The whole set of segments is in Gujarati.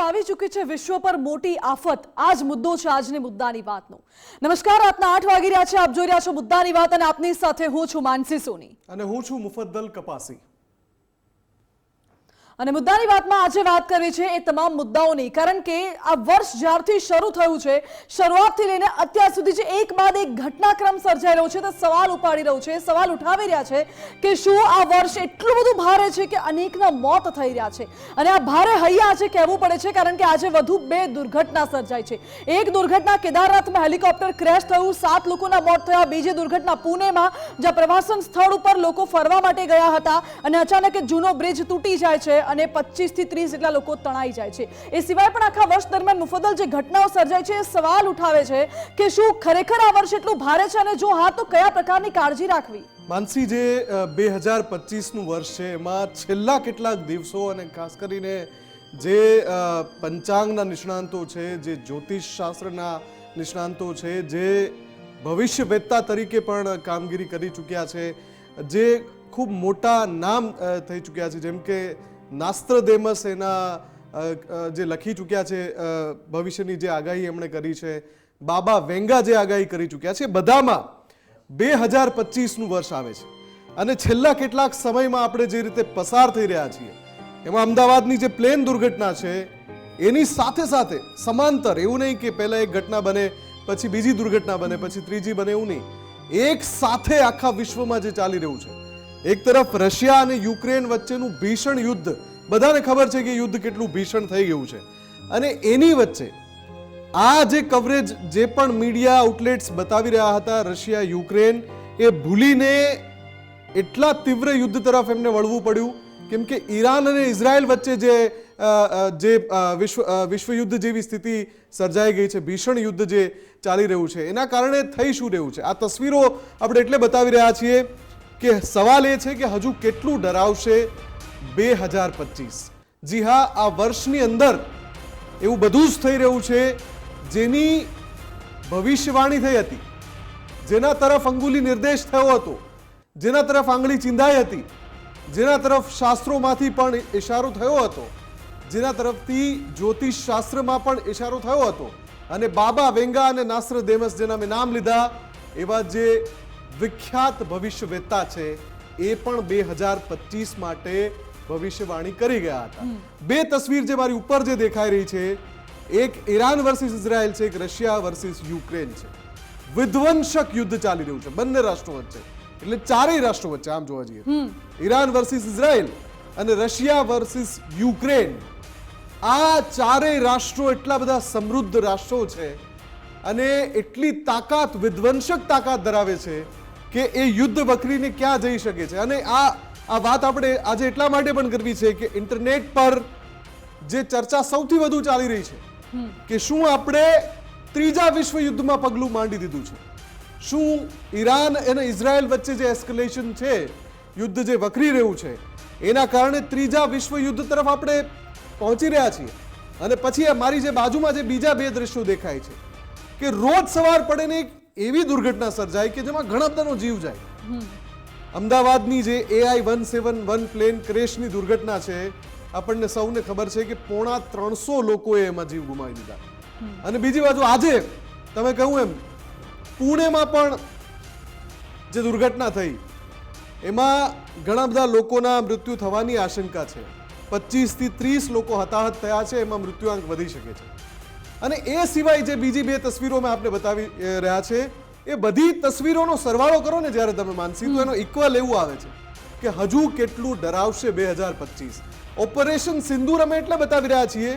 આવી ચૂકી છે વિશ્વ પર મોટી આફત. આ જ મુદ્દો છે આજની મુદ્દાની વાતનો. નમસ્કાર, રાતના 8 વાગી રહ્યા છે. આપ જોઈ રહ્યા છો મુદ્દાની વાત અને આપની સાથે હું છું માનસી સોની અને હું છું મુફદ્દલ કપાસી. અને મુદ્દાની વાતમાં આજે વાત કરવી છે એ તમામ મુદ્દાઓની, કારણ કે આ વર્ષ જ્યારથી શરૂ થયું છે, શરૂઆતથી લઈને અત્યાર સુધી જે એક બાદ એક ઘટનાક્રમ સર્જાઈ રહ્યો છે તે સવાલ ઉપાડી રહ્યું છે, સવાલ ઉઠાવી રહ્યા છે કે શું આ વર્ષ એટલું બધું ભારે છે કે અનેકના મોત થઈ રહ્યા છે. અને આ ભારે હૈયા આજે કહેવું પડે છે, કારણ કે આજે વધુ 2 દુર્ઘટના સર્જાઈ છે. એક દુર્ઘટના કેદારનાથમાં હેલિકોપ્ટર ક્રેશ થયું, 7 લોકોના મોત થયા. બીજી દુર્ઘટના પુણેમાં, જ્યાં પ્રવાસન સ્થળ ઉપર લોકો ફરવા માટે ગયા હતા અને અચાનક એક જૂનો બ્રિજ તૂટી જાય છે અને 25 થી 30 જેટલા લોકો તણાઈ જાય છે. એ સિવાય પણ આખા વર્ષ દરમિયાન મુફદ્દલ જે ઘટનાઓ સર્જાય છે એ સવાલ ઉઠાવે છે કે શું ખરેખર આ વર્ષ એટલું ભારે છે, અને જો હા તો કયા પ્રકારની કાળજી રાખવી. માનસી, જે 2025નું વર્ષ છે એમાં છેલ્લા કેટલાક દિવસો અને ખાસ કરીને જે પંચાંગના નિષ્ણાંતો છે, જે જ્યોતિષ શાસ્ત્રના નિષ્ણાંતો છે, જે ભવિષ્યવેત્તા તરીકે પણ કામગીરી કરી ચૂક્યા છે, જે ખૂબ મોટા નામ થઈ ચૂક્યા છે, જેમ કે નાસ્ત્રદેમસ એના જે લખી ચૂક્યા છે, ભવિષ્યની જે આગાહી એમણે કરી છે, બાબા વેંગા જે આગાહી કરી ચૂક્યા છે, બધામાં 2025નું વર્ષ આવે છે. અને છેલ્લા કેટલાક સમયમાં આપણે જે રીતે પસાર થઈ રહ્યા છીએ એમાં અમદાવાદની જે પ્લેન દુર્ઘટના છે એની સાથે સાથે સમાંતર, એવું નહીં કે પહેલા એક ઘટના બને પછી બીજી દુર્ઘટના બને પછી ત્રીજી બને, એવું નહીં, એક સાથે આખા વિશ્વમાં જે ચાલી રહ્યું છે. એક તરફ રશિયા અને યુક્રેન વચ્ચેનું ભીષણ યુદ્ધ, બધાને ખબર છે કે યુદ્ધ કેટલું ભીષણ થઈ ગયું છે, અને એની વચ્ચે આ જે કવરેજ જે પણ મીડિયા આઉટલેટ્સ બતાવી રહ્યા હતા, રશિયા યુક્રેન, એ ભૂલીને એટલા તીવ્ર યુદ્ધ તરફ એમને વળવું પડ્યું, કેમ કે ઈરાન અને ઇઝરાયલ વચ્ચે જે વિશ્વ યુદ્ધ જેવી સ્થિતિ સર્જાઈ ગઈ છે, ભીષણ યુદ્ધ જે ચાલી રહ્યું છે, એના કારણે થઈ શું રહ્યું છે. આ તસવીરો આપણે એટલે બતાવી રહ્યા છીએ કે સવાલ એ છે કે હજુ કેટલું ડરાવશે 2025. જી હા, આ વર્ષની અંદર એવું બધું જ થઈ રહ્યું છે જેની ભવિષ્યવાણી થઈ હતી, જેના તરફ અંગુલી નિર્દેશ થયો હતો, જેના તરફ આંગળી ચીંધાઈ હતી, જેના તરફ શાસ્ત્રોમાંથી પણ ઇશારો થયો હતો, જેના તરફથી જ્યોતિષ શાસ્ત્રમાં પણ ઇશારો થયો હતો. અને બાબા વેંગા અને નાસ્ત્રદેમસ, જેના મેં નામ લીધા, એવા જે વિખ્યાત ભવિષ્યવેત્તા છે એ પણ 2025 માટે ભવિષ્યવાણી કરી ગયા હતા. 2 તસવીર જે મારી ઉપર જે દેખાઈ રહી છે, એક ઈરાન વર્સિસ ઇઝરાયલ છે, એક રશિયા વર્સિસ યુક્રેન છે. વિધ્વંસક યુદ્ધ ચાલી રહ્યું છે બંને રાષ્ટ્રો વચ્ચે, એટલે ચારેય રાષ્ટ્રો વચ્ચે આમ જોવા જઈએ, ઈરાન વર્સિસ ઇઝરાયલ અને રશિયા વર્સિસ યુક્રેન. આ ચારેય રાષ્ટ્રો એટલા બધા સમૃદ્ધ રાષ્ટ્રો છે અને એટલી તાકાત, વિધ્વંસક તાકાત ધરાવે છે કે એ યુદ્ધ વકરીને ક્યાં જઈ શકે છે. અને આ વાત આપણે આજે એટલા માટે પણ કરવી છે કે ઇન્ટરનેટ પર જે ચર્ચા સૌથી વધુ ચાલી રહી છે કે શું આપણે ત્રીજા વિશ્વ યુદ્ધમાં પગલું માંડી દીધું છે, શું ઈરાન અને ઇઝરાયલ વચ્ચે જે એસ્કેલેશન છે, યુદ્ધ જે વકરી રહ્યું છે, એના કારણે ત્રીજા વિશ્વ યુદ્ધ તરફ આપણે પહોંચી રહ્યા છીએ. અને પછી મારી જે બાજુમાં જે બીજા 2 દ્રશ્યો દેખાય છે કે રોજ સવાર પડે ને એક એવી દુર્ઘટના સર્જાય કે જેમાં ઘણા બધાનો જીવ જાય. અમદાવાદની જે AI-171 પ્લેન ક્રેશની દુર્ઘટના છે, આપણને સૌને ખબર છે કે 350 લોકોએ એમાં જીવ ગુમાવી દીધા. અને બીજી બાજુ આજે તમે કહ્યું એમ પુણેમાં પણ જે દુર્ઘટના થઈ એમાં ઘણા બધા લોકોના મૃત્યુ થવાની આશંકા છે. 25 થી 30 લોકો હતાહત થયા છે, એમાં મૃત્યુઆંક વધી શકે છે. અને એ સિવાય જે બીજી 2 તસવીરો મેં આપને બતાવી રહ્યા છે, એ બધી તસવીરોનો સરવાળો કરો ને જ્યારે તમે માનસી, તો એનો ઇક્વલ એવું આવે છે કે હજુ કેટલું ડરાવશે 2025. ઓપરેશન સિંદૂર અમે એટલે બતાવી રહ્યા છીએ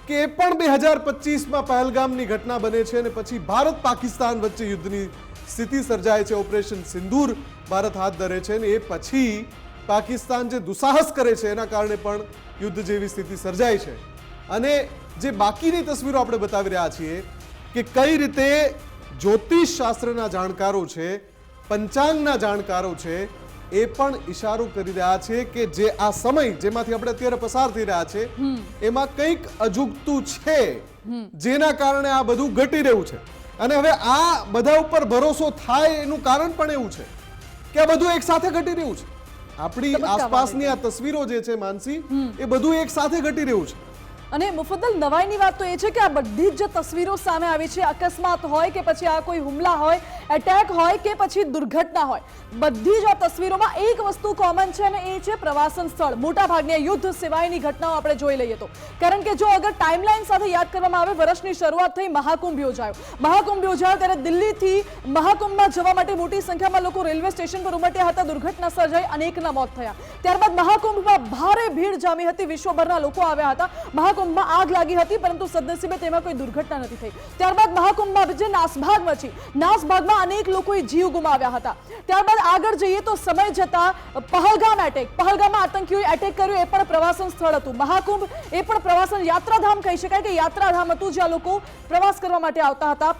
કે એ પણ 2025માં પહેલગામની ઘટના બને છે અને પછી ભારત પાકિસ્તાન વચ્ચે યુદ્ધની સ્થિતિ સર્જાય છે. ઓપરેશન સિંદૂર ભારત હાથ ધરે છે અને એ પછી પાકિસ્તાન જે દુસાહસ કરે છે એના કારણે પણ યુદ્ધ જેવી સ્થિતિ સર્જાય છે. અને જે બાકીની તસવીરો આપણે બતાવી રહ્યા છીએ કે કઈ રીતે જ્યોતિષ શાસ્ત્રના જાણકારો છે, પંચાંગના જાણકારો છે, એ પણ ઇશારો કરી રહ્યા છે કે જે આ સમય જેમાંથી આપણે અત્યારે પસાર થઈ રહ્યા છે એમાં કંઈક અજુગતું છે, જેના કારણે આ બધું ઘટી રહ્યું છે. અને હવે આ બધા ઉપર ભરોસો થાય એનું કારણ પણ એવું છે કે આ બધું એક સાથે ઘટી રહ્યું છે. આપણી આસપાસની આ તસવીરો જે છે માનસી, એ બધું એક સાથે ઘટી રહ્યું છે. અને મુફદ્દલ નવાઈની વાત તો એ છે કે આ બધી જ તસવીરો સામે આવી છે, અકસ્માત હોય કે પછી આ કોઈ હુમલા હોય, એટેક હોય કે પછી દુર્ઘટના હોય, બધી જ આ તસવીરોમાં એક વસ્તુ કોમન છે અને એ છે પ્રવાસન સ્થળ. મોટા ભાગની યુદ્ધ સિવાયની ઘટનાઓ આપણે જોઈ લઈએ તો, કારણ કે જો અગર ટાઈમલાઈન સાથે યાદ કરવામાં આવે, વર્ષની શરૂઆત થઈ, મહાકુંભ યોજાયો ત્યારે દિલ્હીથી મહાકુંભમાં જવા માટે મોટી સંખ્યામાં લોકો રેલવે સ્ટેશન પર ઉમટ્યા હતા, દુર્ઘટના સર્જાઈ, અનેકના મોત થયા. ત્યારબાદ મહાકુંભમાં ભારે ભીડ જામી હતી, વિશ્વભરના લોકો આવ્યા હતા. મહાકુંભમાં આગ લાગી હતી પરંતુ સદનસીબે તેમાં કોઈ દુર્ઘટના નથી થઈ. ત્યારબાદ મહાકુંભમાં જે નાસભાગ મચી, નાસભાગમાં અનેક લોકોએ જીવ ગુમાવ્યા હતા. ત્યારબાદ આગળ જઈએ તો સમય જતા પહલગામમાં આતંકીઓએ એટેક કર્યો, એ પણ પ્રવાસન સ્થળ હતું. મહાકુંભ એ પણ પ્રવાસન યાત્રાધામ કહી શકાય કે યાત્રાધામ હતું, જ્યાં લોકો પ્રવાસ કરવા માટે આવતા હતા.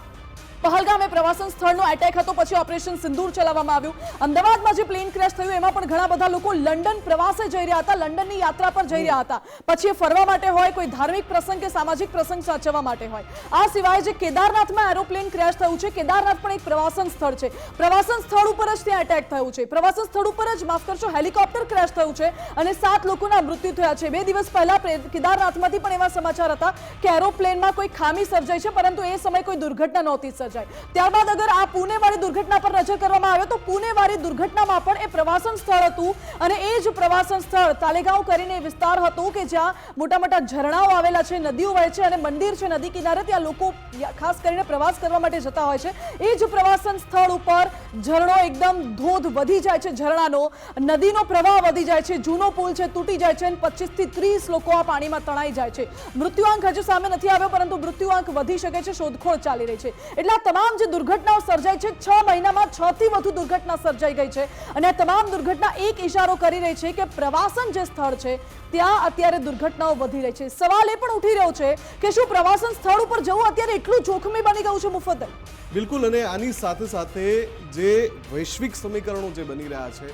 પહલગામ એ પ્રવાસન સ્થળનો એટેક હતો, પછી ઓપરેશન સિંદૂર ચલાવવામાં આવ્યું. અમદાવાદમાં જે પ્લેન ક્રેશ થયું એમાં પણ ઘણા બધા લોકો લંડન પ્રવાસે જઈ રહ્યા હતા, લંડનની યાત્રા પર જઈ રહ્યા હતા, પછી એ ફરવા માટે હોય, કોઈ ધાર્મિક પ્રસંગ કે સામાજિક પ્રસંગ સાચવવા માટે હોય. આ સિવાય જે કેદારનાથમાં એરોપ્લેન ક્રેશ થયું છે, કેદારનાથ પણ એક પ્રવાસન સ્થળ છે, પ્રવાસન સ્થળ ઉપર જ ત્યાં એટેક થયું છે, પ્રવાસન સ્થળ ઉપર જ માફ કરશો હેલિકોપ્ટર ક્રેશ થયું છે અને 7 લોકોના મૃત્યુ થયા છે. 2 દિવસ પહેલા કેદારનાથમાંથી પણ એવા સમાચાર હતા કે એરોપ્લેનમાં કોઈ ખામી સર્જાઈ છે, પરંતુ એ સમયે કોઈ દુર્ઘટના નહોતી. ત્યારબાદ અગર આ પુણેવાળી દુર્ઘટના પર નજર કરવામાં આવે તો પુણેવાળી દુર્ઘટનામાં પણ એ પ્રવાસન સ્થળ હતું અને એ જ પ્રવાસન સ્થળ તાલેગાંવ કરીને વિસ્તાર હતો કે જ્યાં મોટા મોટા ઝરણાઓ આવેલા છે, નદીઓ વહે છે અને મંદિર છે નદી કિનારે, ત્યાં લોકો ખાસ કરીને પ્રવાસ કરવા માટે જતા હોય છે. એ જ પ્રવાસન સ્થળ ઉપર ઝરણો એકદમ ધોધ વધી જાય છે, ઝરણાનો નદીનો પ્રવાહ વધી જાય છે, જૂનો પુલ છે તૂટી જાય છે અને 25 થી 30 લોકો આ પાણીમાં તણાઈ જાય છે. મૃત્યુઆંક હજુ સામે નથી આવ્યો પરંતુ મૃત્યુઆંક વધી શકે છે, શોધખોળ ચાલી રહી છે. એટલે તમામ જે દુર્ઘટનાઓ સર્જાઈ છે, 6 મહિનામાં 6 થી વધુ દુર્ઘટના સર્જાઈ ગઈ છે અને આ તમામ દુર્ઘટના એક ઇશારો કરી રહી છે કે પ્રવાસન જે સ્થળ છે ત્યાં અત્યારે દુર્ઘટનાઓ વધી રહી છે. સવાલ એ પણ ઉઠી રહ્યો છે કે શું પ્રવાસન સ્થળ ઉપર જવું અત્યારે એટલું જોખમી બની ગયું છે મુફદ્દલ? બિલકુલ, અને આની સાથે સાથે જે વૈશ્વિક સમીકરણો જે બની રહ્યા છે,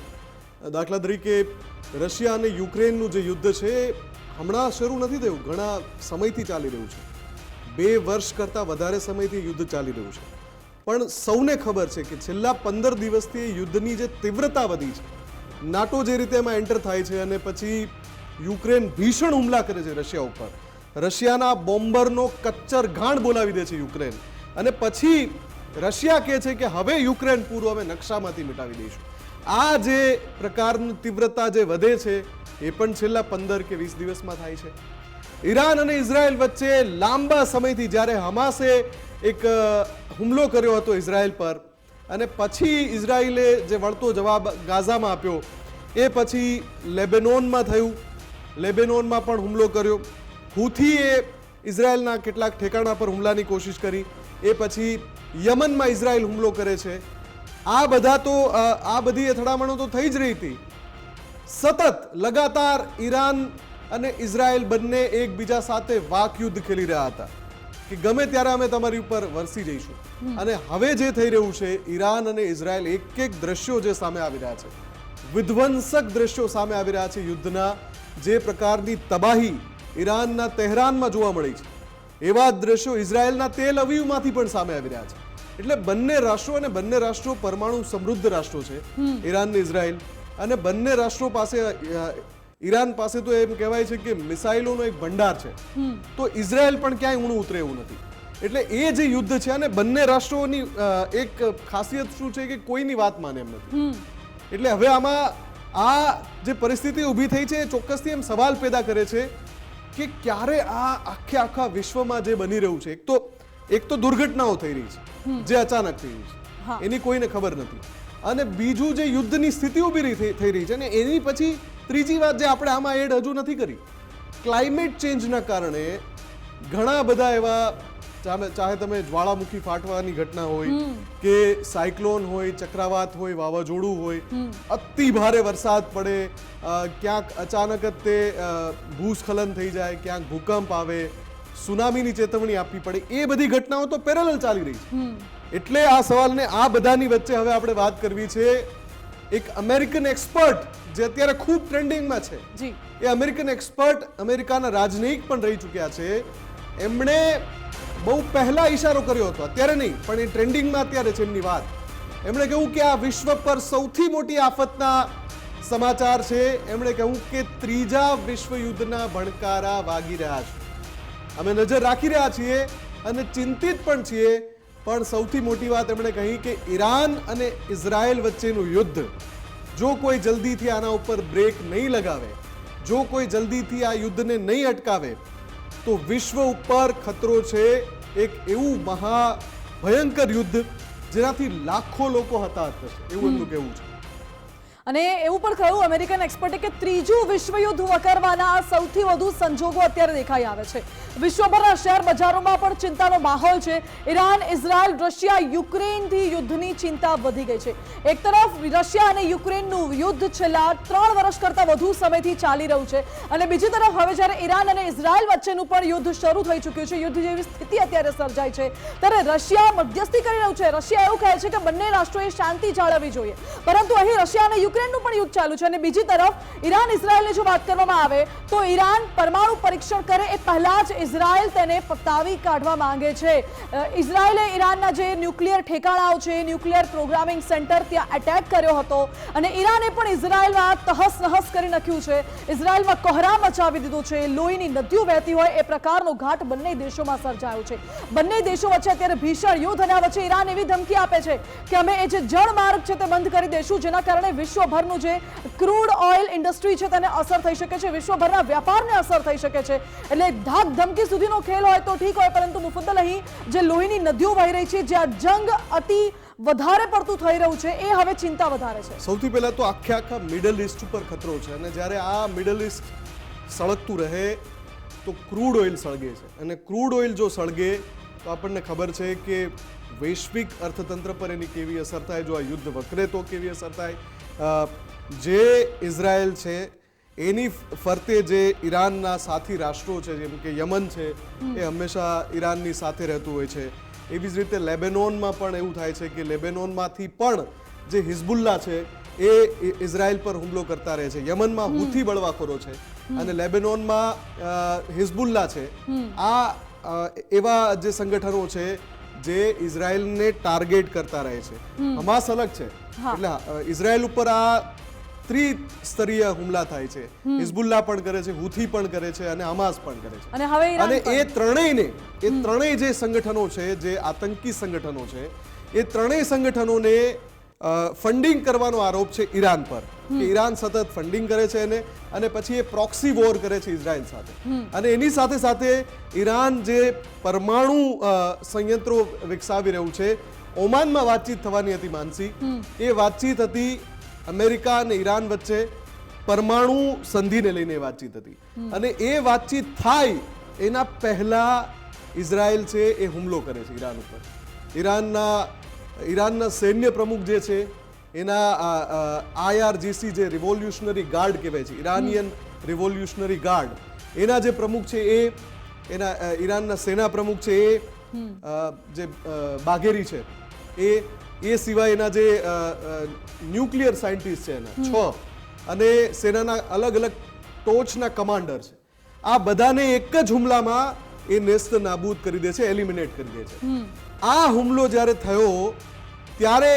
દાખલા તરીકે રશિયા અને યુક્રેનનું જે યુદ્ધ છે હમણાં શરૂ નથી થયું, ઘણા સમયથી ચાલી રહ્યું છે. 2 વર્ષ કરતાં વધારે સમયથી યુદ્ધ ચાલી રહ્યું છે. પણ સૌને ખબર છે કે છેલ્લા 15 દિવસથી યુદ્ધની જે તીવ્રતા વધી છે, નાટો જે રીતે એમાં એન્ટર થાય છે અને પછી યુક્રેન ભીષણ હુમલા કરે છે રશિયા ઉપર, રશિયાના બોમ્બરનો કચ્ચર ઘાણ બોલાવી દે છે યુક્રેન, અને પછી રશિયા કહે છે કે હવે યુક્રેન પૂરું અમે નકશામાંથી મિટાવી દઈશું. આ જે પ્રકારની તીવ્રતા જે વધે છે એ પણ છેલ્લા 15 કે 20 દિવસમાં થાય છે. ઈરાન અને ઇઝરાયલ વચ્ચે લાંબા સમયથી, જ્યારે હમાસે એક હુમલો કર્યો હતો ઇઝરાયલ પર અને પછી ઇઝરાયલે જે વળતો જવાબ ગાઝામાં આપ્યો, એ પછી લેબેનોનમાં થયું, લેબેનોનમાં પણ હુમલો કર્યો, હુથીએ ઇઝરાયલના કેટલાક ઠેકાણા પર હુમલાની કોશિશ કરી, એ પછી યમનમાં ઇઝરાયલ હુમલો કરે છે. આ બધી અથડામણો તો થઈ જ રહી હતી. સતત લગાતાર ઈરાન અને ઇઝરાયલ બંને એકબીજા સાથે વાક યુદ્ધ ખેલી રહ્યા હતા કે ગમે ત્યારે અમે તમારી ઉપર વરસી જઈશું. અને હવે જે થઈ રહ્યું છે, ઈરાન અને ઇઝરાયલ એક દ્રશ્યો જે સામે આવી રહ્યા છે, વિધ્વંસક દ્રશ્યો સામે આવી રહ્યા છે યુદ્ધના, જે પ્રકારની તબાહી ઈરાનના તહેરાનમાં જોવા મળી છે, એવા દ્રશ્યો ઇઝરાયલના તેલ અવીવમાંથી પણ સામે આવી રહ્યા છે. એટલે બંને રાષ્ટ્રો, અને બંને રાષ્ટ્રો પરમાણુ સમૃદ્ધ રાષ્ટ્રો છે, ઈરાન અને ઇઝરાયલ, અને બંને રાષ્ટ્રો પાસે, ઈરાન પાસે તો એમ કહેવાય છે કે મિસાઇલોનો એક ભંડાર છે, તો ઇઝરાયલ પણ ક્યાંય ઊણું ઉતરે એવું નથી. એટલે એ જે યુદ્ધ છે, અને બંને રાષ્ટ્રોની એક ખાસિયત શું છે કે કોઈની વાત માને એમ નથી. એટલે હવે આમાં આ જે પરિસ્થિતિ ઊભી થઈ છે એ ચોક્કસથી એમ સવાલ પેદા કરે છે કે ક્યારે આ આખા વિશ્વમાં જે બની રહ્યું છે, એક તો દુર્ઘટનાઓ થઈ રહી છે જે અચાનક થઈ રહી છે, એની કોઈને ખબર નથી, અને બીજું જે યુદ્ધની સ્થિતિ ઊભી થઈ રહી છે, અને એની પછી ત્રીજી વાત જે આપણે આમાં એડ હજુ નથી કરી, ક્લાઇમેટ ચેન્જના કારણે ઘણા બધા એવા, ચાહે તમે જ્વાળામુખી ફાટવાની ઘટના હોય કે સાયક્લોન હોય, ચક્રવાત હોય, વાવાઝોડું હોય, અતિ ભારે વરસાદ પડે, ક્યાંક અચાનક જ તે ભૂસ્ખલન થઈ જાય, ક્યાંક ભૂકંપ આવે, સુનામીની ચેતવણી આપવી પડે, એ બધી ઘટનાઓ તો પેરેલલ ચાલી રહી છે. એટલે આ સવાલને આ બધાની વચ્ચે હવે આપણે વાત કરવી છે એક અમેરિકન એક્સપર્ટ જે અત્યારે ખૂબ ટ્રેન્ડિંગમાં છે. એ અમેરિકન એક્સપર્ટ અમેરિકાના રાજનયિક પણ રહી ચૂક્યા છે. એમણે બહુ પહેલા ઈશારો કર્યો હતો, અત્યારે નહીં, પણ એ ટ્રેન્ડિંગમાં અત્યારે છે એમની વાત. એમણે કહ્યું કે આ વિશ્વ પર સૌથી મોટી આફતના સમાચાર છે. એમણે કહ્યું કે ત્રીજા વિશ્વ યુદ્ધના ભણકારા વાગી રહ્યા છે. અમે નજર રાખી રહ્યા છીએ અને ચિંતિત પણ છીએ. પણ સૌથી મોટી વાત એમણે કહી કે ઈરાન અને ઇઝરાયલ વચ્ચેનું યુદ્ધ જો કોઈ જલ્દીથી આના ઉપર બ્રેક નહીં લગાવે, જો કોઈ જલ્દીથી આ યુદ્ધને નહીં અટકાવે તો વિશ્વ ઉપર ખતરો છે એક એવું મહા ભયંકર યુદ્ધ જેનાથી લાખો લોકો હતાહત થશે, એવું એમનું કહેવું છે. અને એવું પણ કહ્યું અમેરિકન એક્સપર્ટે કે ત્રીજું વિશ્વયુદ્ધ વકરવાના સૌથી વધુ સંજોગો અત્યારે દેખાઈ આવે છે. વિશ્વભરના શેર બજારોમાં પણ ચિંતાનો માહોલ છે. ઈરાન, ઇઝરાયલ, રશિયા, યુક્રેનથી યુદ્ધની ચિંતા વધી ગઈ છે. એક તરફ રશિયા અને યુક્રેનનું યુદ્ધ છેલ્લા 3 વર્ષ કરતાં વધુ સમયથી ચાલી રહ્યું છે અને બીજી તરફ હવે જ્યારે ઈરાન અને ઇઝરાયલ વચ્ચેનું પણ યુદ્ધ શરૂ થઈ ચૂક્યું છે, યુદ્ધ જેવી સ્થિતિ અત્યારે સર્જાઈ છે, ત્યારે રશિયા મધ્યસ્થી કરી રહ્યું છે. રશિયા એવું કહે છે કે બંને રાષ્ટ્રોએ શાંતિ જાળવવી જોઈએ, પરંતુ અહીં રશિયા અને યુક્રેનનું પણ યુદ્ધ ચાલુ છે અને બીજી તરફ ઈરાન ઇઝરાયલની જો વાત કરવામાં આવે તો ઈરાન પરમાણુ પરીક્ષણ કરે એ પહેલા જ ઇઝરાયલ તેને પતાવી કાઢવા માંગે છે. ઇઝરાયલે ઈરાનના જે ન્યુક્લિયર ઠેકાણાઓ છે, ન્યુક્લિયર પ્રોગ્રામિંગ સેન્ટર, ત્યાં એટેક કર્યો હતો અને ઈરાને પણ ઇઝરાયલમાં તહસ નહસ કરી નાખ્યું છે. ઇઝરાયલમાં કોહરામ મચાવી દીધો છે. લોહીની નદીઓ વહેતી હોય એ પ્રકારનો ઘાટ બંને દેશોમાં સર્જાયો છે. બંને દેશો વચ્ચે અત્યારે ભીષણ યુદ્ધ અને વચ્ચે ઈરાન એવી ધમકી આપે છે કે અમે એ જે જળમાર્ગ છે તે બંધ કરી દઈશું, જેના કારણે વિશ્વભરનું જે ક્રૂડ ઓઇલ ઇન્ડસ્ટ્રી છે તેને અસર થઈ શકે છે, વિશ્વભરના વ્યાપારને અસર થઈ શકે છે. એટલે ધાક ધમકી સુધીનો ખેલ હોય તો ઠીક હોય, પરંતુ મુફદ્દલ અહીં જે લોહીની નદીઓ વહી રહી છે, જ્યાં જંગ અતિ વધારે પડતું થઈ રહ્યું છે, એ હવે ચિંતા વધારે છે. સૌથી પહેલા તો આખા મિડલ ઈસ્ટ ઉપર ખતરો છે અને જ્યારે આ મિડલ ઈસ્ટ સળગતું રહે તો ક્રૂડ ઓઇલ સળગે છે અને ક્રૂડ ઓઇલ જો સળગે તો આપણને ખબર છે કે વૈશ્વિક અર્થતંત્ર પર એની કેવી અસર થાય, જો આ યુદ્ધ વકરે તો કેવી અસર થાય. જે ઇઝરાયલ છે એની ફરતે જે ઈરાનના સાથી રાષ્ટ્રો છે, જેમ કે યમન છે, એ હંમેશા ઈરાનની સાથે રહેતું હોય છે. એવી જ રીતે લેબેનોનમાં પણ એવું થાય છે કે લેબેનોનમાંથી પણ જે હિઝબુલ્લા છે એ ઇઝરાયલ પર હુમલો કરતા રહે છે. યમનમાં હુથી બળવાખોરો છે અને લેબેનોનમાં હિઝબુલ્લા છે. આ એવા જે સંગઠનો છે જે ઇઝરાયલને ટાર્ગેટ કરતા રહે છે. હમાસ અલગ છે, એટલે ઇઝરાયલ ઉપર આ ત્રિસ્તરીય હુમલા થાય છે. હિઝબુલ્લા પણ કરે છે, હુથી પણ કરે છે અને હમાસ પણ કરે છે. અને હવે અને એ ત્રણેય જે સંગઠનો છે, જે આતંકી સંગઠનો છે, એ ત્રણેય સંગઠનોને ફંડિંગ કરવાનો આરોપ છે ઈરાન પર, કે ઈરાન સતત ફંડિંગ કરે છે એને અને પછી એ પ્રોક્સી વોર કરે છે ઇઝરાયલ સાથે. અને એની સાથે સાથે ઈરાન જે પરમાણુ સંયંત્રો વિકસાવી રહ્યું છે, ઓમાનમાં વાતચીત થવાની હતી માનસી, એ વાતચીત હતી અમેરિકા અને ઈરાન વચ્ચે પરમાણુ સંધિને લઈને વાતચીત હતી અને એ વાતચીત થાય એના પહેલા ઇઝરાયલ છે એ હુમલો કરે છે ઈરાન ઉપર. ઈરાનના સૈન્ય પ્રમુખ જે છે એના IRGC જે રિવોલ્યુશનરી ગાર્ડ કહેવાય છે, ઈરાનિયન રિવોલ્યુશનરી ગાર્ડ, એના જે પ્રમુખ છે એ એના ઈરાનના સેના પ્રમુખ છે એ જે બાઘેરી છે એ સિવાય એના જે ન્યુક્લિયર સાયન્ટિસ્ટ છે એના 6 અને સેનાના અલગ અલગ ટોચના કમાન્ડર છે, આ બધાને એક જ હુમલામાં એ નેસ્ત નાબૂદ કરી દે છે, એલિમિનેટ કરી દે છે. આ હુમલો જ્યારે થયો ત્યારે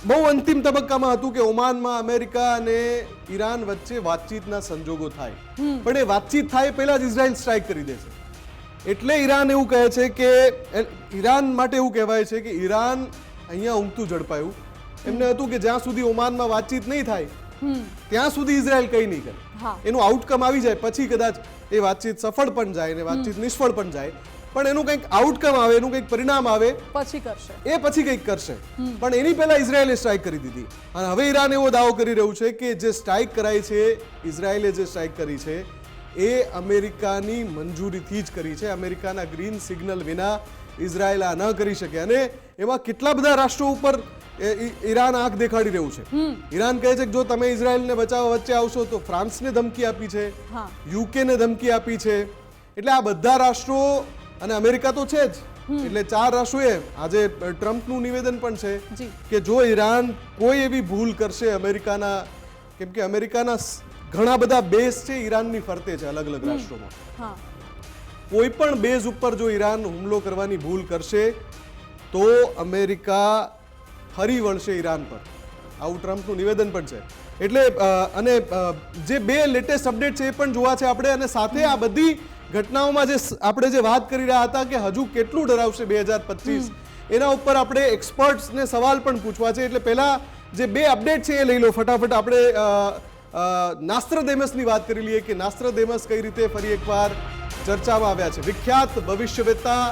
બહુ અંતિમ તબક્કામાં હતું કે ઓમાનમાં અમેરિકા અને ઈરાન વચ્ચે વાતચીતના સંજોગો થાય, પણ એ વાતચીત થાય પહેલા જ ઇઝરાયલ સ્ટ્રાઇક કરી દે છે. એટલે ઈરાન એવું કહે છે કે ઈરાન માટે એવું કહેવાય છે કે ઈરાન અહીંયા ઊંઘતું ઝડપાયું. એમને હતું કે જ્યાં સુધી ઓમાનમાં વાતચીત નહીં થાય ત્યાં સુધી ઇઝરાયલ કંઈ નહીં કરે, એનું આઉટકમ આવી જાય પછી કદાચ એ વાતચીત સફળ પણ જાય ને વાતચીત નિષ્ફળ પણ જાય, પણ એનું કંઈક આઉટકમ આવે, એનું કંઈક પરિણામ આવે પછી કરશે, એ પછી કંઈક કરશે. પણ એની પહેલા ઇઝરાયલે સ્ટ્રાઇક કરી દીધી અને હવે ઈરાન એવો દાવો કરી રહ્યું છે કે જે સ્ટ્રાઇક કરાઈ છે, ઇઝરાયલે જે સ્ટ્રાઇક કરી છે એ અમેરિકાની મંજૂરીથી જ કરી છે. અમેરિકાના ગ્રીન સિગ્નલ વિના ઇઝરાયલ આ ન કરી શકે અને એમાં કેટલા બધા રાષ્ટ્રો ઉપર ઈરાન આંખ દેખાડી રહ્યું છે. ઈરાન કહે છે કે જો તમે ઇઝરાયલને બચાવવા વચ્ચે આવશો તો ફ્રાન્સને ધમકી આપી છે, યુકેને ધમકી આપી છે. એટલે આ બધા રાષ્ટ્રો અને અમેરિકા તો છે જ, એટલે 4 રાષ્ટ્રોએ આજે ટ્રમ્પનું નિવેદન પણ છે કે જો ઈરાન કોઈ એવી ભૂલ કરશે અમેરિકાના, કેમ કે અમેરિકાના ઘણા બધા બેઝ છે ઈરાનની ફરતે છે અલગ અલગ રાષ્ટ્રોમાં, કોઈ પણ બેઝ ઉપર જો ઈરાન હુમલો કરવાની ભૂલ કરશે તો અમેરિકા ફરી વળશે ઈરાન પર, આવું ટ્રમ્પનું નિવેદન પણ છે. એટલે અને જે 2 લેટેસ્ટ અપડેટ છે એ પણ જોવા છે આપણે, અને સાથે આ બધી ઘટનાઓમાં જે આપણે જે વાત કરી રહ્યા હતા કે હજુ કેટલું ડરાવશે 2025, એના ઉપર આપણે એક્સપર્ટ્સને સવાલ પણ પૂછવા છે. એટલે પહેલા જે બે અપડેટ છે એ લઈ લો ફટાફટ. આપણે નાસ્ત્રદેમસની વાત કરી લઈએ કે નાસ્ત્રદેમસ કઈ રીતે ફરી એકવાર ચર્ચામાં આવ્યા છે. વિખ્યાત ભવિષ્યવેત્તા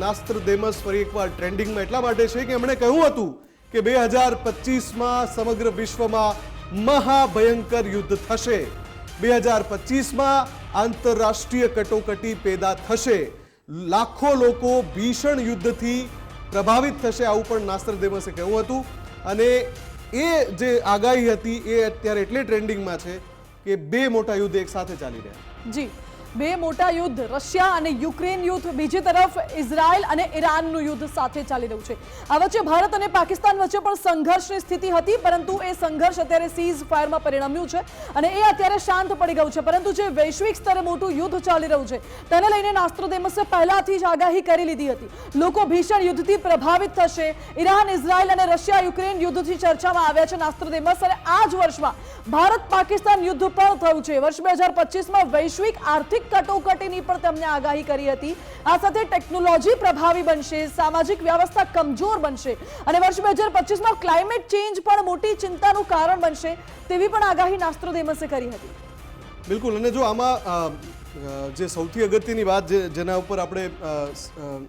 નાસ્ત્રદેમસ ફરી એકવાર ટ્રેન્ડિંગમાં એટલા માટે છે કે એમણે કહ્યું હતું કે 2025માં સમગ્ર વિશ્વમાં મહાભયંકર યુદ્ધ થશે. 2025માં આંતરરાષ્ટ્રીય કટોકટી પેદા થશે. લાખો લોકો ભીષણ યુદ્ધથી પ્રભાવિત થશે, આવું પણ નાસ્ત્રદેમસે કહ્યું હતું. અને એ જે આગાહી હતી એ અત્યારે એટલે ટ્રેન્ડિંગમાં છે કે બે મોટા યુદ્ધ એક સાથે ચાલી રહ્યા. જી, બે મોટા યુદ્ધ, રશિયા અને યુક્રેન યુદ્ધ, બીજી તરફ ઇઝરાયલ અને ઈરાનનું યુદ્ધ સાથે ચાલી રહ્યું છે. આ વચ્ચે ભારત અને પાકિસ્તાન વચ્ચે પણ સંઘર્ષની સ્થિતિ હતી, પરંતુ એ સંઘર્ષ અત્યારે સીઝ ફાયરમાં પરિણમ્યું છે અને એ અત્યારે શાંત પડી ગયું છે. પરંતુ જે વૈશ્વિક સ્તરે મોટું યુદ્ધ ચાલી રહ્યું છે તેને લઈને નાસ્ત્રોદેમસે પહેલાથી જ આગાહી કરી લીધી હતી. લોકો ભીષણ યુદ્ધથી પ્રભાવિત થશે. ઈરાન, ઇઝરાયલ અને રશિયા યુક્રેન યુદ્ધથી ચર્ચામાં આવ્યા છે નાસ્ત્રોદેમસ. અને આ જ વર્ષમાં ભારત પાકિસ્તાન યુદ્ધ પણ થયું છે. વર્ષ 2025માં વૈશ્વિક આર્થિક કટોકટીની પણ તેમને આગાહી કરી હતી. આ સાથે ટેકનોલોજી પ્રભાવી બનશે, સામાજિક વ્યવસ્થા કમજોર બનશે અને વર્ષ 2025માં ક્લાઇમેટ ચેન્જ પણ મોટી ચિંતાનું કારણ બનશે તેવી પણ આગાહી નાસ્ત્રોદેમસે કરી હતી. બિલકુલ. અને જો આમાં જે સૌથી અગત્યની વાત જેના ઉપર આપણે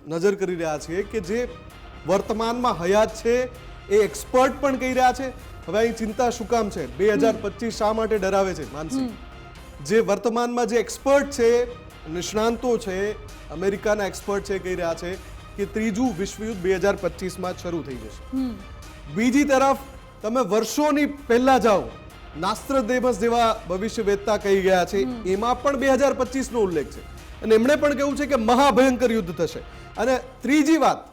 નજર કરી રહ્યા છીએ કે જે વર્તમાનમાં હયાત છે એ એક્સપર્ટ પણ કહી રહ્યા છે. હવે અહીં ચિંતા શું કામ છે? 2025 શા માટે ડરાવે છે માનસી? જે વર્તમાનમાં જે એક્સપર્ટ છે, નિષ્ણાંતો છે, અમેરિકાના એક્સપર્ટ છે, કહી રહ્યા છે કે ત્રીજું વિશ્વયુદ્ધ 2025માં શરૂ થઈ જશે. બીજી તરફ તમે વર્ષોની પહેલા જાઓ, નાસ્ત્રદેમસ જેવા ભવિષ્યવેત્તા કહી ગયા છે, એમાં પણ 2025નો ઉલ્લેખ છે અને એમણે પણ કહ્યું છે કે મહાભયંકર યુદ્ધ થશે. અને ત્રીજી વાત,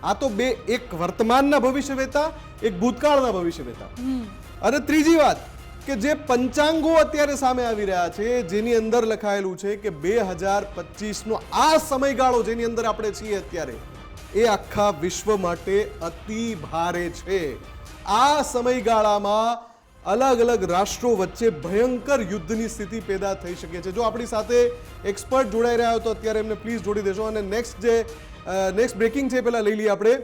આ તો બે, એક વર્તમાનના ભવિષ્યવેત્તા, એક ભૂતકાળના ભવિષ્યવેત્તા. અને ત્રીજી વાત કે જે પંચાંગો અત્યારે સામે આવી રહ્યા છે જેની અંદર લખાયેલું છે કે 2025નો આ સમયગાળો જેની અંદર આપણે છીએ અત્યારે એ આખા વિશ્વ માટે અતિ ભારે છે. આ સમયગાળામાં અલગ અલગ રાષ્ટ્રો વચ્ચે ભયંકર યુદ્ધની સ્થિતિ પેદા થઈ શકે છે. જો આપણી સાથે એક્સપર્ટ જોડાઈ રહ્યા હોય તો અત્યારે એમને પ્લીઝ જોડી દેશો. અને નેક્સ્ટ બ્રેકિંગ છે પેલા લઈ લઈએ આપણે.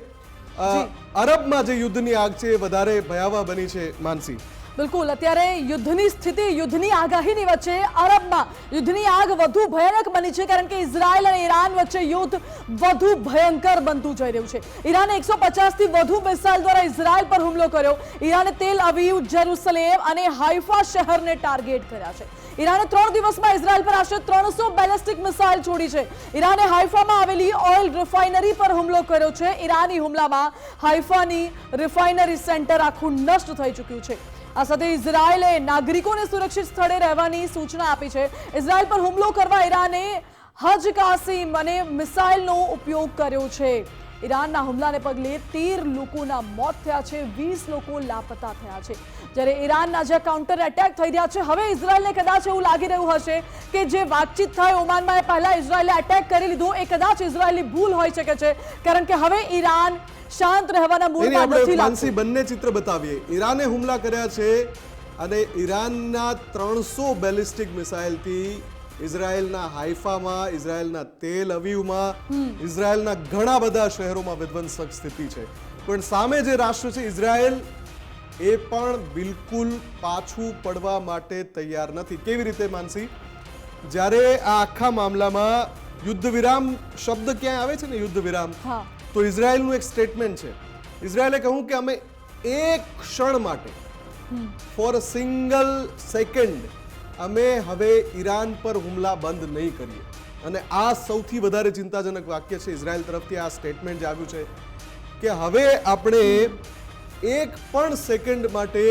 અરબમાં જે યુદ્ધની આગ છે એ વધારે ભયાવહ બની છે માનસી. બિલકુલ, અત્યારે યુદ્ધની સ્થિતિ, યુદ્ધની આગાહીની વચ્ચે અરબમાં યુદ્ધની આગ વધુ ભયાનક બની છે, કારણ કે ઇઝરાયલ અને ઈરાન વચ્ચે યુદ્ધ વધુ ભયંકર બનતું જઈ રહ્યું છે. ઈરાને 150થી વધુ મિસાઇલ દ્વારા ઇઝરાયલ પર હુમલો કર્યો. ઈરાને તેલ અવીવ, જેરુસલેમ અને હાઇફા શહેરને ટાર્ગેટ કર્યા છે. ઈરાને 3 દિવસમાં ઇઝરાયલ પર આશરે 300 બેલિસ્ટિક મિસાઇલ છોડી છે. ઈરાને હાઇફામાં આવેલી ઓઇલ રિફાઇનરી પર હુમલો કર્યો છે. ઈરાની હુમલામાં હાઇફાની રિફાઇનરી સેન્ટર આખું નષ્ટ થઈ ચૂક્યું છે. આ સાથે ઇઝરાયલે નાગરિકોને સુરક્ષિત સ્થળે રહેવાની સૂચના આપી છે. ઇઝરાયલ પર હુમલો કરવા ઈરાને હજ કાસિમ અને મિસાઇલનો ઉપયોગ કર્યો છે. ઈરાનના હુમલાને પગલે 13 લોકોના મોત થયા છે, 20 લોકો લાપતા થયા છે. જ્યારે ઈરાનના જે કાઉન્ટર એટેક થઈ રહ્યા છે, હવે ઇઝરાયલને કદાચ એવું લાગી રહ્યું હશે કે જે વાતચીત થાય ઓમાનમાં એ પહેલા ઇઝરાયલે અટેક કરી લીધું, એ કદાચ ઇઝરાયલની ભૂલ હોઈ શકે છે, કારણ કે હવે ઈરાન શાંત રહેવાના મૂડમાં નથી. માનસી, બંને ચિત્ર બતાવીએ. ઈરાને હુમલા કર્યા છે અને ઈરાનના 300 બેલિસ્ટિક મિસાઇલથી ઇઝરાયલના હાઇફામાં, ઇઝરાયલના તેલ અવીવમાં, ઇઝરાયલના ઘણા બધા શહેરોમાં વિધ્વંસક સ્થિતિ છે. પણ સામે જે રાષ્ટ્ર છે ઇઝરાયલ, એ પણ બિલકુલ પાછું પડવા માટે તૈયાર નથી. કેવી રીતે માનસી? જ્યારે આ આખા મામલામાં યુદ્ધ વિરામ શબ્દ ક્યાંય આવે છે ને, યુદ્ધ વિરામ, તો ઇઝરાયલનું એક સ્ટેટમેન્ટ છે. ઇઝરાયલે કહ્યું કે અમે એક ક્ષણ માટે, ફોર અ સિંગલ સેકન્ડ, અમે હવે ઈરાન પર હુમલા બંધ નહીં કરીએ. અને આ સૌથી વધારે ચિંતાજનક વાક્ય છે ઇઝરાયલ તરફથી. આ સ્ટેટમેન્ટ જે આવ્યું છે કે હવે આપણે એક પણ સેકન્ડ માટે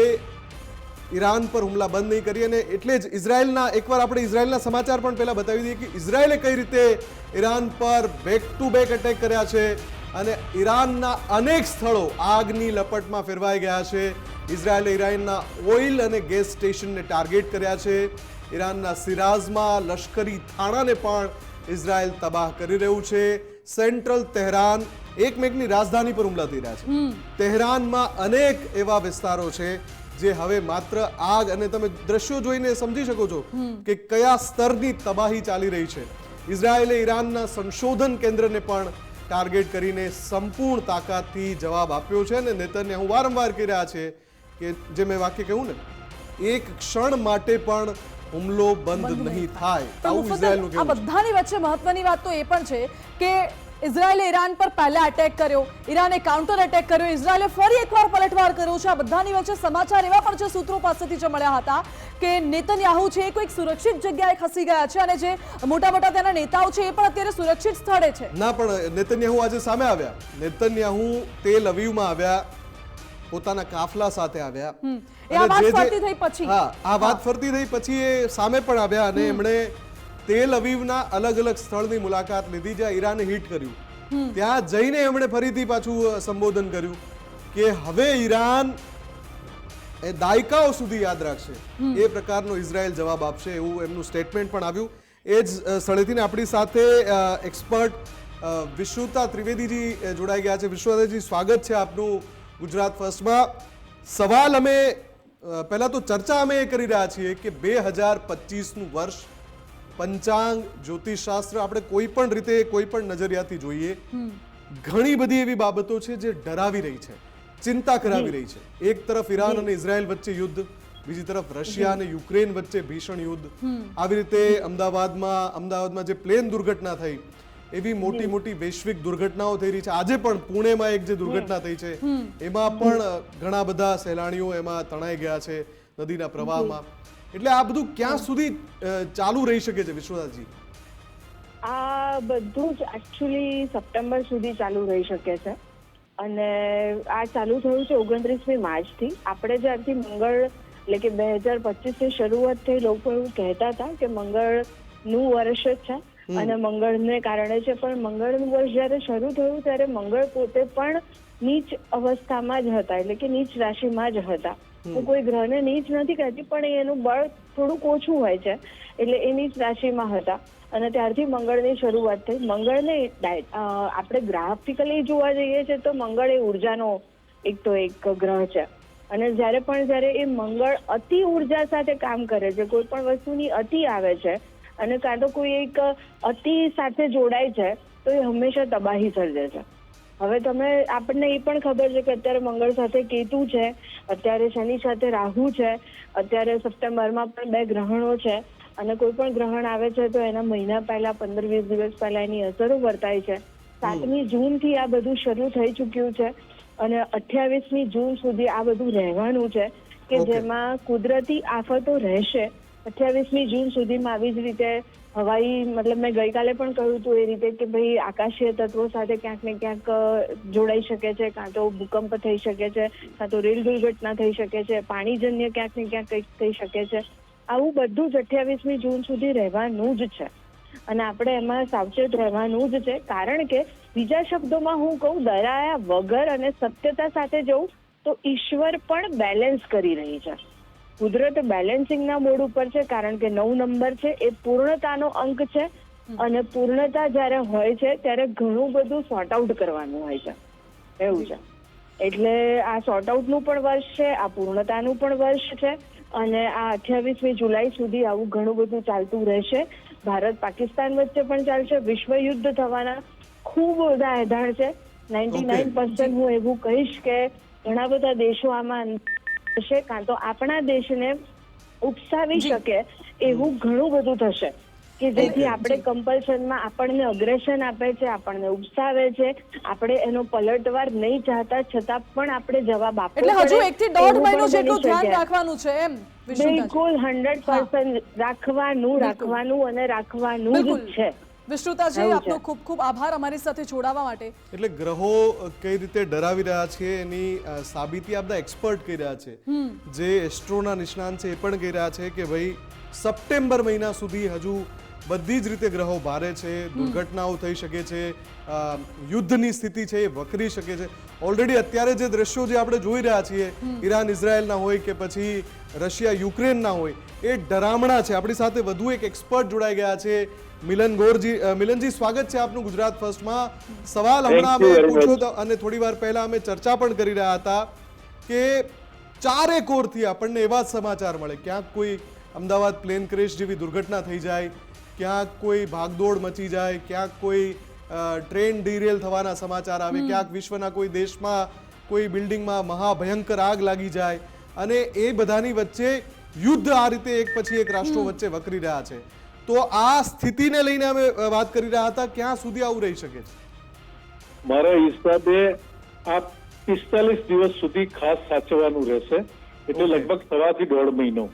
ઈરાન પર હુમલા બંધ નહીં કરીએ. અને એટલે જ ઇઝરાયલના, એકવાર આપણે ઇઝરાયલના સમાચાર પણ પહેલા બતાવી દઈએ કે ઇઝરાયલે કઈ રીતે ઈરાન પર બેક ટુ બેક અટેક કર્યા છે અને ઈરાનના અનેક સ્થળો આગની લપટમાં ફેરવાઈ ગયા છે. ઇઝરાયલે ઈરાનના ઓઇલ અને ગેસ સ્ટેશનને ટાર્ગેટ કર્યા છે. ઈરાનના સિરાઝમાં લશ્કરી થાણાને પણ ઇઝરાયલ તબાહ કરી રહ્યું છે. સેન્ટ્રલ તહેરાન, એકમેકની રાજધાની પર હુમલા થઈ રહ્યા છે. તહેરાનમાં અનેક એવા વિસ્તારો છે જે હવે માત્ર આગ, અને તમે દ્રશ્યો જોઈને સમજી શકો છો કે કયા સ્તરની તબાહી ચાલી રહી છે. ઇઝરાયેલે ઈરાનના સંશોધન કેન્દ્રને પણ ટાર્ગેટ કરીને સંપૂર્ણ તાકાતથી જવાબ આપ્યો છે અને નેતન્યાહુ વારંવાર કહી રહ્યા છે કે જે મેં વાક્ય કહ્યું ને એક ક્ષણ માટે પણ હુમલો બંધ નહીં થાય. તો આવું મુફદ્દલ, ઇઝરાયેલનું આ કહેવું છે. બધાની વચ્ચે મહત્વની વાત તો એ પણ છે કે ઇઝરાયેલે ઈરાન પર પહેલા અટેક કર્યો, ઈરાને કાઉન્ટર અટેક કર્યો, ઇઝરાયેલે ફરી એકવાર પલટવાર કર્યો છે. આ બધાની વચ્ચે સમાચાર એવા પણ છે સૂત્રો પાસેથી જે મળ્યા હતા કે નેતન્યાહુ છે એ કોઈક સુરક્ષિત જગ્યાએ ખસી ગયા છે અને જે મોટા મોટા તેના નેતાઓ છે એ પણ અત્યારે સુરક્ષિત સ્થળે છે. ના, પણ નેતન્યાહુ આજે સામે આવ્યા. નેતન્યાહુ તેલ અવીવમાં આવ્યા, પોતાના કાફલા સાથે આવ્યા. એ આ અને વાત જે- ફરતી થઈ પછી. હા, આ વાત ફરતી થઈ પછી એ સામે પણ આવ્યા અને એમણે તેલ અવીવના અલગ અલગ સ્થળની મુલાકાત લીધી જ્યાં ઈરાને હિટ કર્યું. ત્યાં જઈને એમણે ફરીથી પાછું સંબોધન કર્યું કે હવે ઈરાન એ દાયકાઓ સુધી યાદ રાખશે, એ પ્રકારનો ઇઝરાયલ જવાબ આપશે એવું એમનું સ્ટેટમેન્ટ પણ આવ્યું. એ જ સ્થળેથી આપણી સાથે એક્સપર્ટ વિશ્રુતા ત્રિવેદીજી જોડાઈ ગયા છે. વિશ્રુતાજી, સ્વાગત છે આપનું ગુજરાત ફર્સ્ટમાં. સવાલ અમે પહેલા તો ચર્ચા અમે એ કરી રહ્યા છીએ કે 2025નું વર્ષ, પંચાંગ, જ્યોતિષશાસ્ત્ર, આપણે કોઈ પણ રીતે કોઈ પણ નજરિયાથી જોઈએ, ઘણી બધી એવી બાબતો છે જે ડરાવી રહી છે, ચિંતા કરાવી રહી છે. એક તરફ ઈરાન અને ઇઝરાયલ વચ્ચે યુદ્ધ, બીજી તરફ રશિયા અને યુક્રેન વચ્ચે ભીષણ યુદ્ધ. આવી રીતે અમદાવાદમાં જે પ્લેન દુર્ઘટના થઈ, એવી મોટી મોટી વૈશ્વિક દુર્ઘટનાઓ થઈ રહી છે. આજે પણ પુણેમાં એક જે દુર્ઘટના થઈ છે એમાં પણ ઘણા બધા સહેલાણીઓ એમાં તણાઈ ગયા છે નદીના પ્રવાહમાં. એટલે આ બધું ક્યાં સુધી ચાલુ રહી શકે છે વિશ્વનાથજી? આ બધું જ એકચ્યુઅલી સપ્ટેમ્બર સુધી ચાલુ રહી શકે છે અને આ ચાલુ થયું છે 29મી માર્ચથી. આપણે જ્યારથી મંગળ એટલે કે 2025ની શરૂઆત થઈ, લોકો એવું કહેતા હતા કે મંગળનું વર્ષ જ છે અને મંગળને કારણે છે, પણ મંગળનું વર્ષ જ્યારે શરૂ થયું ત્યારે મંગળ પોતે પણ નીચ અવસ્થામાં જ હતા, એટલે કે નીચ રાશિમાં જ હતા. હું કોઈ ગ્રહને નીચ નથી કહેતી, પણ એનું બળ થોડુંક ઓછું હોય છે, એટલે એ નીચ રાશિમાં હતા અને ત્યારથી મંગળની શરૂઆત થઈ. મંગળને આપણે ગ્રાફિકલી જોવા જઈએ છે તો મંગળ એ ઉર્જાનો એક ગ્રહ છે અને જ્યારે એ મંગળ અતિ ઉર્જા સાથે કામ કરે છે, કોઈ પણ વસ્તુની અતિ આવે છે અને કાં તો કોઈ એક અતિ સાથે જોડાય છે તો એ હંમેશા તબાહી સર્જે છે. હવે આપણને એ પણ ખબર છે કે અત્યારે મંગળ સાથે કેતુ છે, અત્યારે શનિ સાથે રાહુ છે, અત્યારે સપ્ટેમ્બરમાં પણ 2 ગ્રહણો છે અને કોઈ પણ ગ્રહણ આવે છે તો એના મહિના પહેલા 15-20 દિવસ પહેલા એની અસરો વર્તાય છે. 7મી જૂનથી આ બધું શરૂ થઈ ચૂક્યું છે અને 28મી જૂન સુધી આ બધું રહેવાનું છે કે જેમાં કુદરતી આફતો રહેશે. 28મી જૂન સુધીમાં આવી જ રીતે હવાઈ, મતલબ મેં ગઈકાલે પણ કહ્યું હતું એ રીતે કે ભાઈ આકાશીય તત્વો સાથે ક્યાંક ને ક્યાંક જોડાઈ શકે છે, કાં તો ભૂકંપ થઈ શકે છે, કાં તો રેલ દુર્ઘટના થઈ શકે છે, પાણીજન્ય ક્યાંક ને ક્યાંક કંઈક થઈ શકે છે. આવું બધું જ 28મી જૂન સુધી રહેવાનું જ છે અને આપણે એમાં સાવચેત રહેવાનું જ છે. કારણ કે બીજા શબ્દોમાં હું કહું, ડરાયા વગર અને સત્યતા સાથે જવું તો ઈશ્વર પણ બેલેન્સ કરી રહી છે. કુદરત બેલેન્સિંગના મોડ ઉપર છે કારણ કે 9 નંબર છે એ પૂર્ણતાનો અંક છે અને પૂર્ણતા જ્યારે હોય છે ત્યારે ઘણું બધું સોર્ટ આઉટ કરવાનું હોય છે, એવું છે. એટલે આ સોર્ટ આઉટનું પણ વર્ષ છે, આ પૂર્ણતાનું પણ વર્ષ છે અને આ 28મી જુલાઈ સુધી આવું ઘણું બધું ચાલતું રહેશે. ભારત પાકિસ્તાન વચ્ચે પણ ચાલશે, વિશ્વ યુદ્ધ થવાના ખૂબ બધા એધાણ છે. 99% હું એવું કહીશ કે ઘણા બધા દેશો આમાં થશે, કાં તો આપણા દેશને ઉપસાવી શકે એવું ઘણું બધું થશે કે જેથી આપણે કમ્પલ્શનમાં આપણને અગ્રેશન આપે છે, આપણને ઉપસાવે છે, આપણે એનો પલટવાર નહીં ચાહતા છતાં પણ આપણે જવાબ આપવો એટલે હજુ 1 થી 1.5 મહિનો જેટલું પડે. ધ્યાન રાખવાનું છે એમ વિશ્રુતાજી? બિલકુલ 100% રાખવાનું અને રાખવાનું જ છે. વિશ્રુતાજી, આપનો ખૂબ ખૂબ આભાર અમારી સાથે જોડાવા માટે. એટલે ગ્રહો કઈ રીતે ડરાવી રહ્યા છે એની સાબિતી આ બધા એક્સપર્ટ કહી રહ્યા છે. જે એસ્ટ્રોના નિષ્ણાંત છે એ પણ કહી રહ્યા છે કે ભાઈ સપ્ટેમ્બર મહિના સુધી હજુ બધી જ રીતે ગ્રહો ભારે છે, દુર્ઘટનાઓ થઈ શકે છે, યુદ્ધની સ્થિતિ છે એ વકરી શકે છે. ઓલરેડી અત્યારે જે દ્રશ્યો જે આપણે જોઈ રહ્યા છીએ, ઈરાન ઇઝરાયલના હોય કે પછી રશિયા યુક્રેનના હોય, એ ડરામણા છે. આપણી સાથે વધુ એક એક્સપર્ટ જોડાઈ ગયા છે, મિલન ગોરજી. મિલનજી, સ્વાગત છે આપનું ગુજરાત ફર્સ્ટમાં. સવાલ હમણાં અમે પૂછ્યો અને થોડી વાર પહેલા અમે ચર્ચા પણ કરી રહ્યા હતા કે ચારે કોરથી આપણને એવા જ સમાચાર મળે, ક્યાંક કોઈ અમદાવાદ પ્લેન ક્રેશ જેવી દુર્ઘટના થઈ જાય, ક્યાંક કોઈ ભાગદોડ મચી જાય, ક્યાંક કોઈ ટ્રેન ડિરેલ થવાના સમાચાર આવે, ક્યાંક વિશ્વના કોઈ દેશમાં કોઈ બિલ્ડિંગમાં મહાભયંકર આગ લાગી જાય, અને એ બધાની વચ્ચે યુદ્ધ આ રીતે એક પછી એક રાષ્ટ્રો વચ્ચે વકરી રહ્યા છે. તો આ સ્થિતિને લઈને અમે વાત કરી રહ્યા હતા, ક્યાં સુધી આવું રહી શકે છે? મારા હિસાબે આ 45 દિવસ સુધી ખાસ સાચવવાનું રહેશે, એટલે લગભગ 1.5 થી 1.5 મહિનો.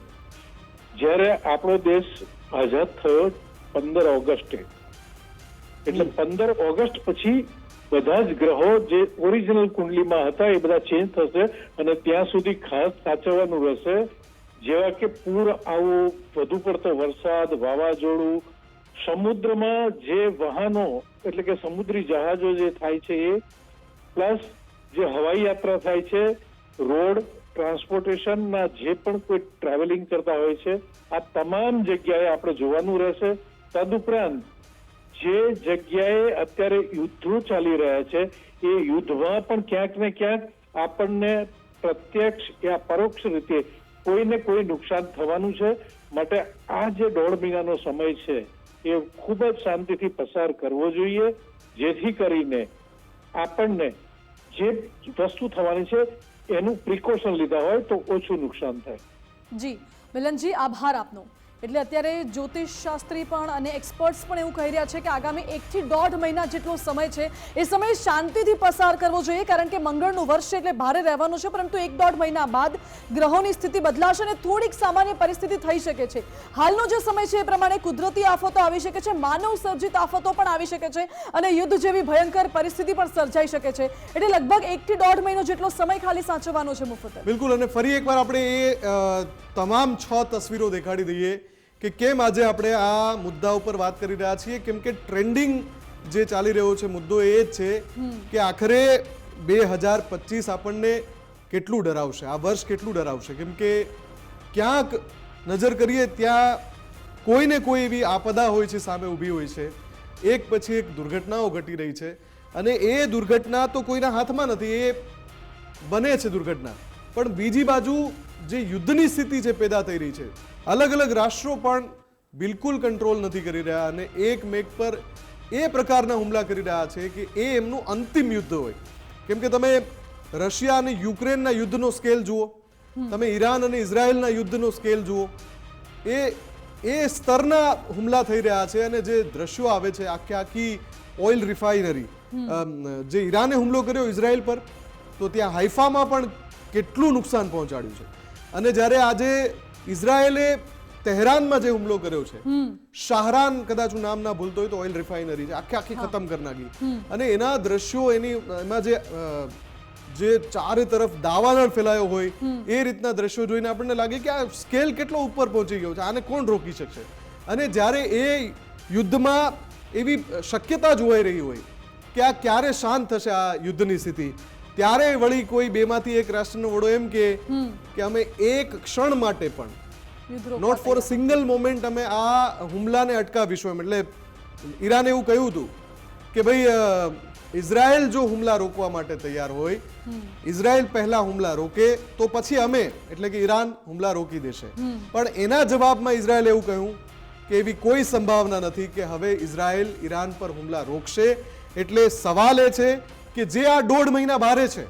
જ્યારે આપણો દેશ આઝાદ થયો 15 ઓગસ્ટે, એટલે 15 ઓગસ્ટ પછી બધા જ ગ્રહો જે ઓરિજિનલ કુંડલીમાં હતા એ બધા ચેન્જ થશે, અને ત્યાં સુધી ખાસ સાચવવાનું રહેશે. જેવા કે પૂર આવું, વધુ પડતો વરસાદ, વાવાઝોડું, સમુદ્રમાં જે વાહનો એટલે કે સમુદ્રી જહાજો જે થાય છે એ, પ્લસ જે હવાઈ યાત્રા થાય છે, રોડ ટ્રાન્સપોર્ટેશનના જે પણ કોઈ ટ્રાવેલિંગ કરતા હોય છે, આ તમામ જગ્યાએ આપણે જોવાનું રહેશે. તદુપરાંત જે જગ્યાએ અત્યારે યુદ્ધો ચાલી રહ્યા છે એ યુદ્ધમાં પણ ક્યાંક ને ક્યાંક આપણને પ્રત્યક્ષ યા પરોક્ષ રીતે કોઈને કોઈ નુકસાન થવાનું છે. માટે આ જે 1.5 મહિનાનો સમય છે એ ખૂબ જ શાંતિથી પસાર કરવો જોઈએ, જેથી કરીને આપણને જે વસ્તુ થવાની છે એનું પ્રિકોશન લીધા હોય તો ઓછું નુકસાન થાય. જી મિલનજી, આભાર આપનો. એટલે અત્યારે જ્યોતિષ શાસ્ત્રી પણ અને એક્સપર્ટ્સ પણ એવું કહી રહ્યા છે કે આગામી 1 થી 1.5 મહિના જેટલો સમય છે એ સમય શાંતિથી પસાર કરવો જોઈએ, કારણ કે મંગળનું વર્ષ છે એટલે ભારે રહેવાનું છે, પરંતુ 1-1.5 મહિના બાદ ગ્રહોની સ્થિતિ બદલાશે અને થોડીક સામાન્ય પરિસ્થિતિ થઈ શકે છે. હાલનો જે સમય છે એ પ્રમાણે કુદરતી આફતો આવી શકે છે, માનવ સર્જિત આફતો પણ આવી શકે છે, અને યુદ્ધ જેવી ભયંકર પરિસ્થિતિ પણ સર્જાઈ શકે છે. એટલે લગભગ 1 થી 1.5 મહિનો જેટલો સમય ખાલી સાચવવાનો છે. મુફદ્દલ, બિલકુલ. અને ફરી એકવાર આપણે એ તમામ 6 તસવીરો દેખાડી દઈએ કે કેમ આજે આપણે આ મુદ્દા ઉપર વાત કરી રહ્યા છીએ, કેમ કે ટ્રેન્ડિંગ જે ચાલી રહ્યો છે મુદ્દો એ જ છે કે આખરે 2025 આપણને કેટલું ડરાવશે, આ વર્ષ કેટલું ડરાવશે. કેમ કે ક્યાંક નજર કરીએ ત્યાં કોઈને કોઈ એવી આપદા હોય છે, સામે ઊભી હોય છે, એક પછી એક દુર્ઘટનાઓ ઘટી રહી છે, અને એ દુર્ઘટના તો કોઈના હાથમાં નથી, એ બને છે દુર્ઘટના, પણ બીજી બાજુ જે યુદ્ધની સ્થિતિ છે પેદા થઈ રહી છે, અલગ અલગ રાષ્ટ્રો પણ બિલકુલ કંટ્રોલ નથી કરી રહ્યા અને એકમેક પર એ પ્રકારના હુમલા કરી રહ્યા છે કે એ એમનું અંતિમ યુદ્ધ હોય. કેમ કે તમે રશિયા અને યુક્રેનના યુદ્ધનો સ્કેલ જુઓ, તમે ઈરાન અને ઇઝરાયલના યુદ્ધનો સ્કેલ જુઓ, એ સ્તરના હુમલા થઈ રહ્યા છે. અને જે દ્રશ્યો આવે છે, આખી ઓઇલ રિફાઇનરી, જે ઈરાને હુમલો કર્યો ઇઝરાયલ પર, તો ત્યાં હાઇફામાં પણ કેટલું નુકસાન પહોંચાડ્યું છે. અને જ્યારે આજે ઇઝરાયેલે તહેરાનમાં જે હુમલો કર્યો છે, શાહરાન કદાચ હું નામ ના ભૂલતો હોય તો ઓઇલ રિફાઇનરી છે, આખી ખતમ કરી નાખી. અને એના દ્રશ્યો, એમાં જે ચારે તરફ દાવાનળ ફેલાયો હોય એ રીતના દ્રશ્યો જોઈને આપણને લાગે કે આ સ્કેલ કેટલો ઉપર પહોંચી ગયો છે, આને કોણ રોકી શકશે. અને જ્યારે એ યુદ્ધમાં એવી શક્યતા જોવાઈ રહી હોય કે આ ક્યારે શાંત થશે આ યુદ્ધની સ્થિતિ, ત્યારે વળી કોઈ બેમાંથી એક રાષ્ટ્રનો વડો એમ કે અમે એક ક્ષણ માટે પણ, not for a single moment, અમે આ હુમલાને અટકાવીશું. એટલે ઈરાને એવું કહ્યું હતું કે ભાઈ ઇઝરાયલ જો હુમલા રોકવા માટે તૈયાર હોય, ઇઝરાયલ પહેલા હુમલા રોકે તો પછી અમે, એટલે કે ઈરાન, હુમલા રોકી દેશે. પણ એના જવાબમાં ઇઝરાયલે એવું કહ્યું કે એવી કોઈ સંભાવના નથી કે હવે ઇઝરાયલ ઈરાન પર હુમલા રોકશે. એટલે સવાલ એ છે કે જે આ 1.5 મહિના ભારે છે,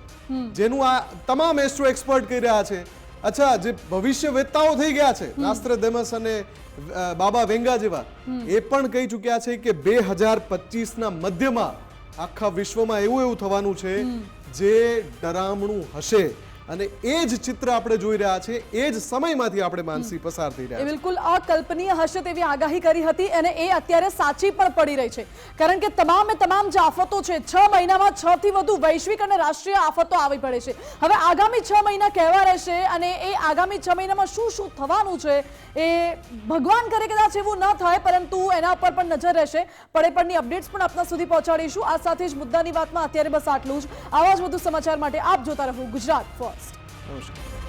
જેનું આ તમામ એસ્ટ્રો એક્સપર્ટ કહી રહ્યા છે, અચ્છા જે ભવિષ્યવેત્તાઓ થઈ ગયા છે, નાસ્ત્રડેમસ અને બાબા વેંગા જેવા, એ પણ કહી ચૂક્યા છે કે 2025ના મધ્યમાં આખા વિશ્વમાં એવું થવાનું છે જે ડરામણું હશે. અને એ જ ચિત્ર આપણે જોઈ રહ્યા છે, એ જ સમયમાંથી આપણે માનસી પસાર થઈ રહ્યા છે. બિલકુલ અકલ્પનીય હશે તેવી આગાહી કરી હતી, અને એ અત્યારે સાચી પણ પડી રહી છે. કારણ કે તમામ જે આફતો છે, 6 મહિનામાં 6 થી વધુ વૈશ્વિક અને રાષ્ટ્રીય આફતો આવી પડે છે. હવે આગામી 6 મહિના કેવા રહેશે અને એ આગામી 6 મહિનામાં શું થવાનું છે, એ ભગવાન કરે કદાચ એવું ન થાય, પરંતુ એના પર પણ નજર રહેશે. પડે અપડેટ્સ પણ આપના સુધી પહોંચાડીશું. આ સાથે જ મુદ્દાની વાતમાં અત્યારે બસ આટલું જ. આવા જ વધુ સમાચાર માટે આપ જોતા રહો ગુજરાત ફર્સ્ટ. નમસ્કાર.